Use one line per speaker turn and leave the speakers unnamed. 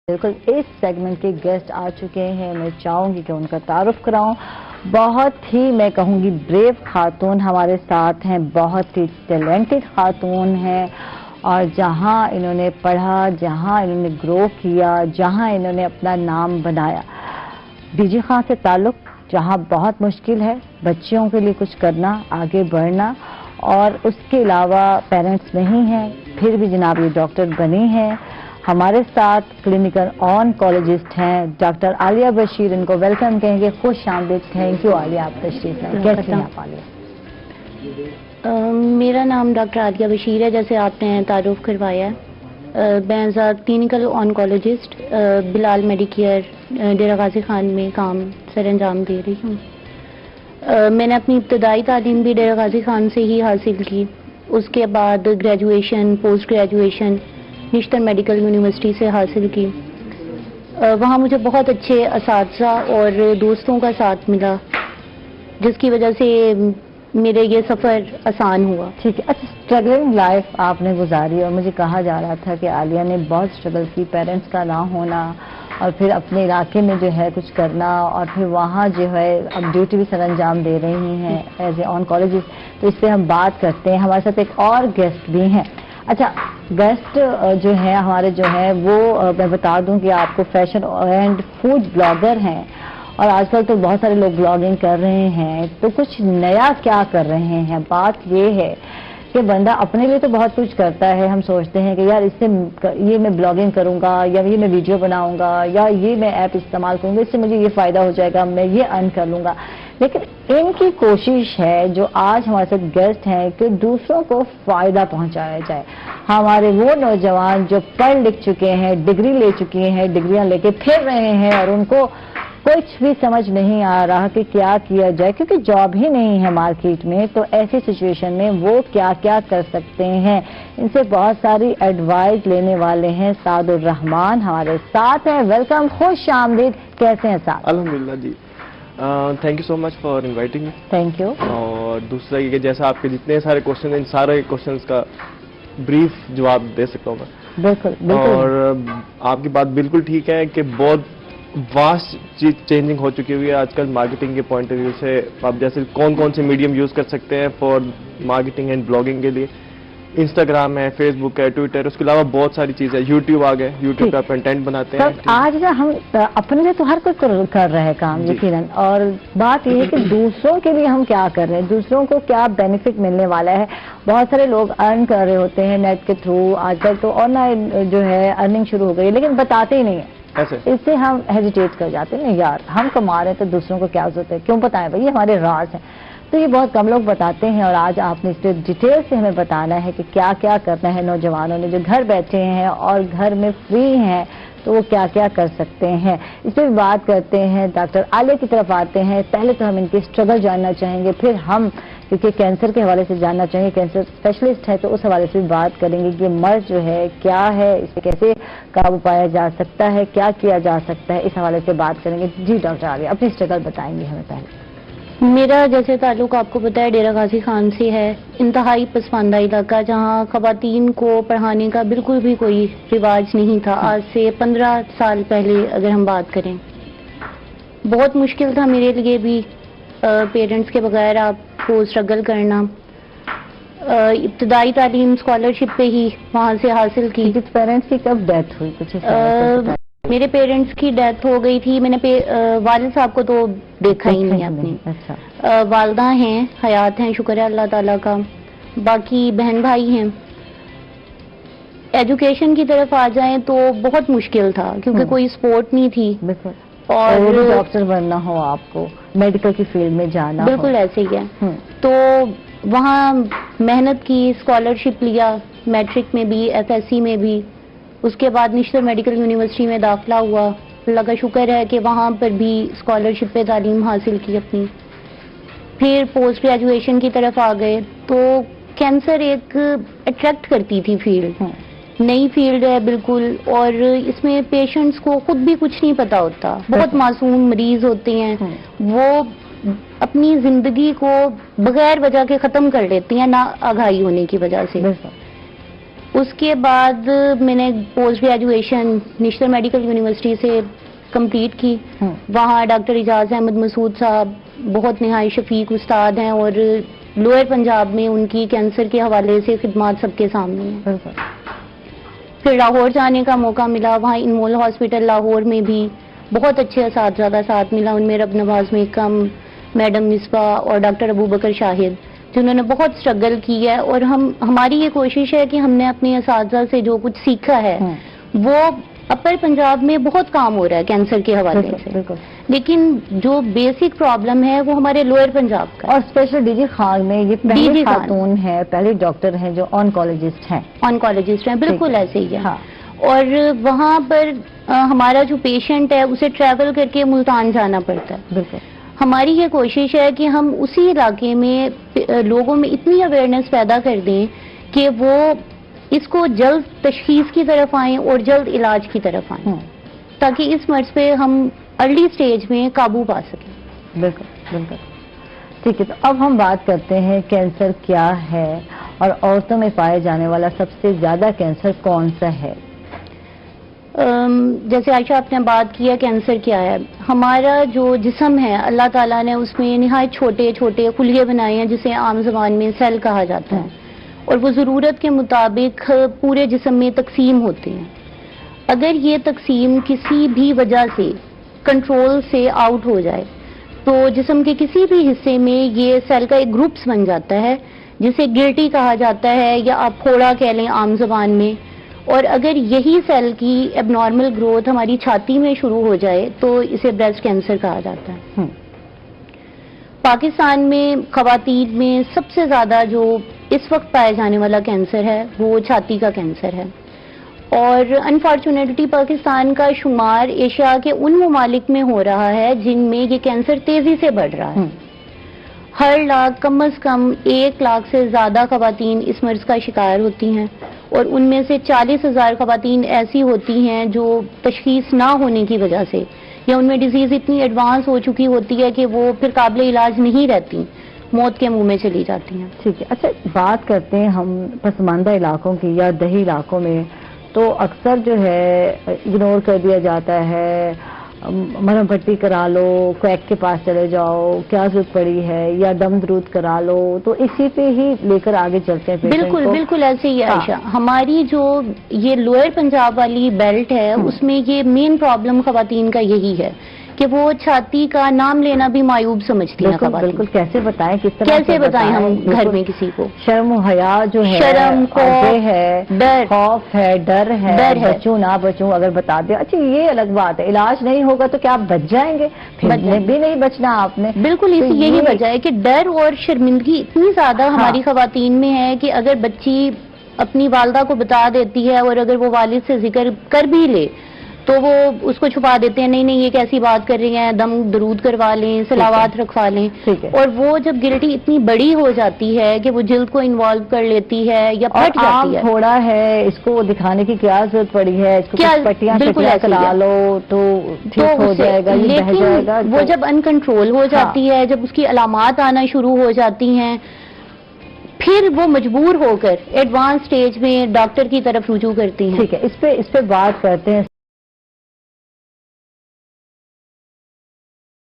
بالکل इस सेगमेंट के गेस्ट आ चुके हैं। मैं चाहूंगी कि उनका तारुफ कराऊं। बहुत ही मैं कहूंगी ब्रेव खातून हमारे साथ हैं, बहुत ही टैलेंटेड खातून हैं और जहां इन्होंने पढ़ा, जहां इन्होंने ग्रो किया, जहां इन्होंने अपना नाम बनाया, डीजी खां से ताल्लुक जहां बहुत मुश्किल है बच्चियों के लिए कुछ करना, आगे बढ़ना, और उसके अलावा पेरेंट्स नहीं हैं, फिर भी जनाब ये डॉक्टर बनी हैं। हमारे साथ क्लिनिकल ऑनकोलॉजिस्ट हैं डॉक्टर आलिया बशीर, इनको वेलकम कहेंगे। खुश आमदीद। थैंक यू आलिया, आप तशरीफ लाए। कैसे हैं आप आलिया?
मेरा नाम डॉक्टर आलिया बशीर है, जैसे आपने तारुफ करवाया है। मैं as a clinical oncologist Bilal Medicare Dera Ghazi Khan में काम सर अंजाम दे रही हूँ। मैंने अपनी इब्तदाई तालीम भी डेरा गाजी खान से ही हासिल की। उसके बाद graduation, post graduation Nishtar medical university से हासिल की। वहाँ मुझे बहुत अच्छे असातिज़ा और दोस्तों का साथ मिला, जिसकी वजह से मेरे ये सफ़र आसान हुआ।
ठीक है। अच्छा, स्ट्रगलिंग लाइफ आपने गुजारी और मुझे कहा जा रहा था कि आलिया ने बहुत स्ट्रगल की, पेरेंट्स का ना होना और फिर अपने इलाके में जो है कुछ करना, और फिर वहाँ जो है अब ड्यूटी भी सर अंजाम दे रही हैं एज ए ऑनकोलॉजिस्ट। तो इससे हम बात करते हैं। हमारे साथ एक और गेस्ट भी हैं। अच्छा, गेस्ट जो है हमारे जो है वो मैं बता दूं कि आपको फैशन एंड फूड ब्लॉगर हैं और आजकल तो बहुत सारे लोग ब्लॉगिंग कर रहे हैं। तो कुछ नया क्या कर रहे हैं? बात ये है कि बंदा अपने लिए तो बहुत कुछ करता है। हम सोचते हैं कि यार इससे ये मैं ब्लॉगिंग करूंगा, या ये मैं वीडियो बनाऊंगा, या ये मैं ऐप इस्तेमाल करूंगा, इससे मुझे ये फायदा हो जाएगा, मैं ये अर्न कर लूंगा। लेकिन इनकी कोशिश है, जो आज हमारे साथ गेस्ट हैं, कि दूसरों को फायदा पहुंचाया जाए। हमारे वो नौजवान जो पढ़ लिख चुके हैं, डिग्री ले चुके हैं, डिग्रियां लेके फिर रहे हैं और उनको कुछ भी समझ नहीं आ रहा कि क्या किया जाए, क्योंकि जॉब ही नहीं है मार्केट में। तो ऐसी सिचुएशन में वो क्या क्या कर सकते हैं, इनसे बहुत सारी एडवाइस लेने वाले हैं। सादुर रहमान हमारे साथ हैं। वेलकम, खुश आमदीद। कैसे हैं साद?
अल्हम्दुलिल्लाह जी, thank you so much for inviting.
Thank you.
और दूसरा ये कि जैसा आपके जितने सारे क्वेश्चन हैं, इन सारे क्वेश्चंस का ब्रीफ जवाब दे सकता हूँ मैं।
बिल्कुल बिल्कुल।
और आपकी बात बिल्कुल ठीक है कि बहुत वास्ट चीज चेंजिंग हो चुकी हुई है आजकल मार्केटिंग के पॉइंट ऑफ व्यू से। आप जैसे कौन कौन से मीडियम यूज कर सकते हैं फॉर मार्केटिंग एंड ब्लॉगिंग के लिए? इंस्टाग्राम है, फेसबुक है, ट्विटर, उसके अलावा बहुत सारी चीजें। यूट्यूब आ गए, यूट्यूब पे कंटेंट बनाते हैं।
आज ना हम अपने लिए तो हर कोई कर रहे हैं काम, यकीनन। और बात यह है कि दूसरों के लिए हम क्या कर रहे हैं, दूसरों को क्या बेनिफिट मिलने वाला है। बहुत सारे लोग अर्न कर रहे होते हैं नेट के थ्रू। आजकल तो ऑनलाइन जो है अर्निंग शुरू हो गई, लेकिन बताते ही नहीं है। इससे हम हेजिटेट कर जाते हैं, नहीं यार हम कमा रहे हैं तो दूसरों को क्या जरूरत है, क्यों बताएं भाई, ये हमारे राज हैं। तो ये बहुत कम लोग बताते हैं और आज आपने इस डिटेल से हमें बताना है कि क्या क्या करना है नौजवानों ने जो घर बैठे हैं और घर में फ्री हैं, तो वो क्या क्या कर सकते हैं। इस पर भी बात करते हैं। डॉक्टर आलिया की तरफ आते हैं। पहले तो हम इनकी स्ट्रगल जानना चाहेंगे, फिर हम क्योंकि कैंसर के हवाले से जानना चाहेंगे, कैंसर स्पेशलिस्ट है तो उस हवाले से भी बात करेंगे कि मर्ज जो है क्या है, इसे कैसे काबू पाया जा सकता है, क्या किया जा सकता है, इस हवाले से बात करेंगे। जी डॉक्टर आलिया, अपनी स्ट्रगल बताएंगे हमें पहले।
मेरा जैसे ताल्लुक आपको पता है डेरा गाजी खान से है। इंतहाई पसमानदा इलाका, जहाँ खवातीन को पढ़ाने का बिल्कुल भी कोई रिवाज नहीं था। आज से 15 साल पहले अगर हम बात करें, बहुत मुश्किल था मेरे लिए भी पेरेंट्स के बगैर आपको स्ट्रगल करना। इब्तदाई तालीम स्कॉलरशिप पे ही वहाँ से हासिल की।
पेरेंट्स की कब डेथ हुई? कुछ
मेरे पेरेंट्स की डेथ हो गई थी। मैंने वालिद साहब को तो देखा ही नहीं अपनी।
अच्छा।
वालदा हैं, हयात हैं, शुक्र है अल्लाह ताला का। बाकी बहन भाई हैं। एजुकेशन की तरफ आ जाएं तो बहुत मुश्किल था, क्योंकि कोई सपोर्ट नहीं थी।
बिल्कुल।
और
डॉक्टर बनना हो, आपको मेडिकल की फील्ड में जाना,
बिल्कुल ऐसे ही है। तो वहाँ मेहनत की, स्कॉलरशिप लिया, मैट्रिक में भी, FSC में भी। उसके बाद निश्तर मेडिकल यूनिवर्सिटी में दाखिला हुआ। अल्लाह का शुक्र है कि वहाँ पर भी स्कॉलरशिप पे तालीम हासिल की अपनी। फिर पोस्ट ग्रेजुएशन की तरफ आ गए तो कैंसर एक अट्रैक्ट करती थी फील्ड। नई फील्ड है बिल्कुल, और इसमें पेशेंट्स को खुद भी कुछ नहीं पता होता। बहुत मासूम मरीज होते हैं, वो अपनी जिंदगी को बगैर वजह के खत्म कर लेती हैं, ना आगाही होने की वजह से। اس کے بعد میں نے post graduation national medical university سے کمپلیٹ کی. وہاں ڈاکٹر اعجاز احمد مسعود صاحب بہت نہایت شفیق استاد ہیں اور لوئر پنجاب میں ان کی کینسر کے حوالے سے خدمات سب کے سامنے ہیں. پھر لاہور جانے کا موقع ملا. وہاں انمول ہاسپٹل لاہور میں بھی بہت اچھے اساتذہ کا ساتھ ملا. ان میں رب نواز میکم، میڈم مصباح اور ڈاکٹر ابو بکر شاہد، جنہوں نے بہت اسٹرگل کی ہے. اور ہماری یہ کوشش ہے کہ ہم نے اپنے اساتذہ سے جو کچھ سیکھا ہے وہ اپر پنجاب میں بہت کام ہو رہا ہے کینسر کے حوالے سے. لیکن جو بیسک پرابلم ہے وہ ہمارے لوئر پنجاب کا.
اور اسپیشل ڈی جی خان میں یہ پہلی خاتون ہے، پہلے ڈاکٹر ہیں جو آنکولوجسٹ ہیں.
آنکولوجسٹ ہیں، بالکل ایسے ہی ہے. اور وہاں پر ہمارا جو پیشنٹ ہے اسے ٹریول کر کے ملتان جانا پڑتا ہے.
بالکل.
ہماری یہ کوشش ہے کہ ہم اسی علاقے میں لوگوں میں اتنی اویئرنیس پیدا کر دیں کہ وہ اس کو جلد تشخیص کی طرف آئیں اور جلد علاج کی طرف آئیں، تاکہ اس مرض پہ ہم ارلی سٹیج میں قابو پا سکیں.
بالکل بالکل. ٹھیک ہے، تو اب ہم بات کرتے ہیں کینسر کیا ہے اور عورتوں میں پائے جانے والا سب سے زیادہ کینسر کون سا ہے؟
جیسے عائشہ آپ نے بات کیا کینسر کیا ہے. ہمارا جو جسم ہے اللہ تعالیٰ نے اس میں نہایت چھوٹے چھوٹے خلیے بنائے ہیں جسے عام زبان میں سیل کہا جاتا ہے، اور وہ ضرورت کے مطابق پورے جسم میں تقسیم ہوتے ہیں. اگر یہ تقسیم کسی بھی وجہ سے کنٹرول سے آؤٹ ہو جائے تو جسم کے کسی بھی حصے میں یہ سیل کا ایک گروپس بن جاتا ہے جسے گلٹی کہا جاتا ہے، یا آپ پھوڑا کہہ لیں عام زبان میں. اور اگر یہی سیل کی اب نارمل گروتھ ہماری چھاتی میں شروع ہو جائے تو اسے بریسٹ کینسر کہا جاتا ہے. پاکستان میں خواتین میں سب سے زیادہ جو اس وقت پائے جانے والا کینسر ہے وہ چھاتی کا کینسر ہے. اور انفارچونیٹلی پاکستان کا شمار ایشیا کے ان ممالک میں ہو رہا ہے جن میں یہ کینسر تیزی سے بڑھ رہا ہے. ہر لاکھ کم از کم 1 لاکھ سے زیادہ خواتین اس مرض کا شکار ہوتی ہیں، اور ان میں سے 40,000 خواتین ایسی ہوتی ہیں جو تشخیص نہ ہونے کی وجہ سے یا ان میں ڈیزیز اتنی ایڈوانس ہو چکی ہوتی ہے کہ وہ پھر قابل علاج نہیں رہتی، موت کے منہ میں چلی جاتی ہیں.
ٹھیک ہے. اچھا، بات کرتے ہیں ہم پسماندہ علاقوں کی یا دیہی علاقوں میں، تو اکثر جو ہے اگنور کر دیا جاتا ہے. مرہم پٹی کرا لو، کویک کے پاس چلے جاؤ، کیا ضرورت پڑی ہے، یا دم درود کرا لو، تو اسی پہ ہی لے کر آگے چلتے ہیں.
بالکل بالکل ایسے ہی عائشہ. ہماری جو یہ لوئر پنجاب والی بیلٹ ہے اس میں یہ مین پرابلم خواتین کا یہی ہے کہ وہ چھاتی کا نام لینا بھی معیوب سمجھتی ہیں خواتین.
بالکل. کیسے بتائیں، کس طرح
کیسے بتائیں ہم گھر میں کسی کو؟
شرم و حیا جو ہے،
شرم، خوف
ہے،
ڈر،
خوف ہے، ڈر ہے، بچوں نہ بچوں اگر بتا دیں. اچھا، یہ الگ بات ہے، علاج نہیں ہوگا تو کیا آپ بچ جائیں گے؟ بھی نہیں بچنا آپ نے.
بالکل یہی وجہ ہے کہ ڈر اور شرمندگی اتنی زیادہ ہماری خواتین میں ہے کہ اگر بچی اپنی والدہ کو بتا دیتی ہے اور اگر وہ والد سے ذکر کر بھی لے تو وہ اس کو چھپا دیتے ہیں. نہیں یہ کیسی بات کر رہی ہیں، دم درود کروا لیں، صلوات رکھوا لیں. اور وہ جب گلٹی اتنی بڑی ہو جاتی ہے کہ وہ جلد کو انوالو کر لیتی ہے یا پھٹ جاتی ہے.
تھوڑا ہے، اس کو دکھانے کی کیا ضرورت پڑی ہے، اس کو پٹیاں کرا لو تو ٹھیک ہو جائے گا.
لیکن وہ جب انکنٹرول ہو جاتی ہے، جب اس کی علامات آنا شروع ہو جاتی ہیں، پھر وہ مجبور ہو کر ایڈوانس سٹیج میں ڈاکٹر کی طرف رجوع کرتی ہیں.
ٹھیک ہے، اس پہ بات کرتے ہیں.